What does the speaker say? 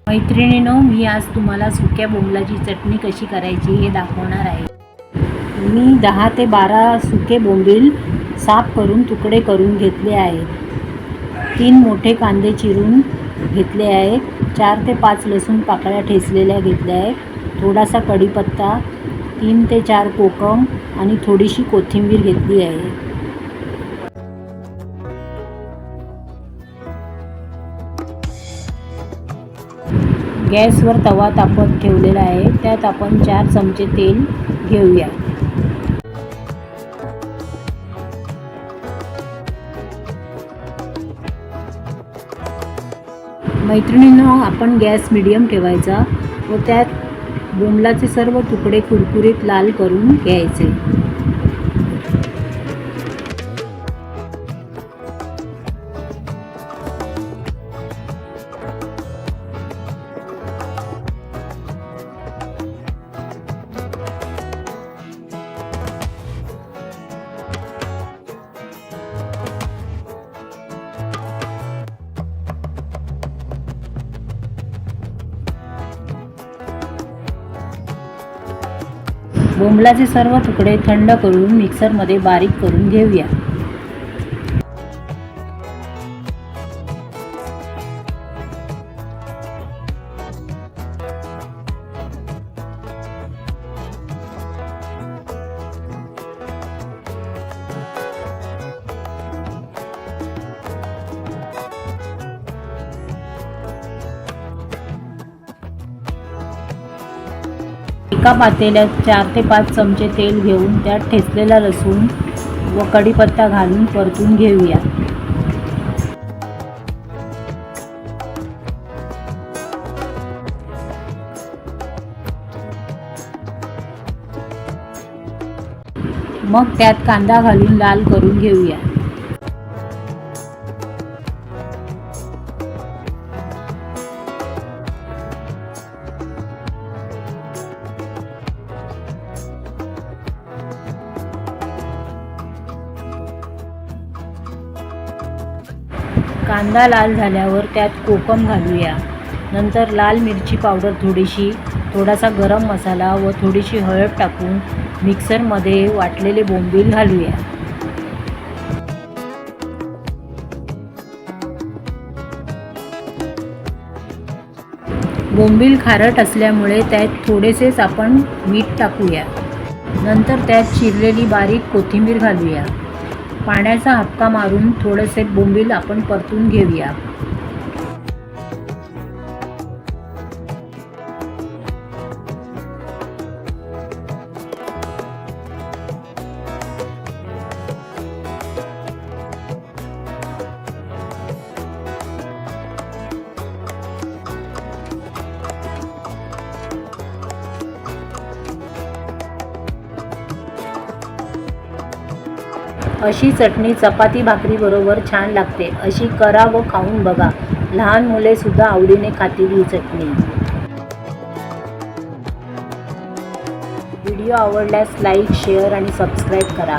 मैत्रिणींनो, मी आज तुम्हाला सुक्या बोंबलाची चटणी कशी करायची हे दाखवणार आहे. मी 10 ते 12 सुके बोंबील साफ करून तुकडे करून घेतले आहेत. 3 मोठे कांदे चिरून घेतले आहेत. 4 ते 5 लसूण पाकळ्या ठेचलेल्या घेतल्या आहेत. थोडासा कढीपत्ता, 3 ते 4 कोकम आणि थोडीशी कोथिंबीर घेतली आहे. गॅसवर तवा तापत ठेवलेला आहे. त्यात आपण 4 चमचे तेल घेऊया. मैत्रिणींनो, आपण गॅस मीडियम ठेवायचा व त्यात बोंबलाचे सर्व तुकडे कुरकुरीत लाल करून घ्यायचे. बोंबलाचे सर्व तुकडे थंड करून मिक्सरमध्ये बारीक करून घेऊया. एका पातेल्यात 4 ते 5 चमचे तेल घेऊन त्यात ठेचलेला लसूण व कढीपत्ता घालून परतून घेऊया. मग त्यात कांदा घालून लाल करून घेऊया. कांदा लाल झाल्यावर त्यात कोकम घालूया. नंतर लाल मिरची पावडर थोडीशी, थोडासा गरम मसाला व थोडीशी हळद टाकून मिक्सरमध्ये वाटलेले बोंबील घालूया. बोंबील खारट असल्यामुळे त्यात थोडेसेच आपण मीठ टाकूया. नंतर त्यात चिरलेली बारीक कोथिंबीर घालूया. पाण्याचा हक्का मारून थोडेसे बोंबील आपण परतून घेऊया. अशी चटणी चपाती भाकरी बरोबर छान लागते. अशी करा व खाऊन बघा. लहान मुले सुद्धा आवडीने खातील ही चटणी. व्हिडिओ आवडल्यास लाईक, शेअर आणि सबस्क्राईब करा.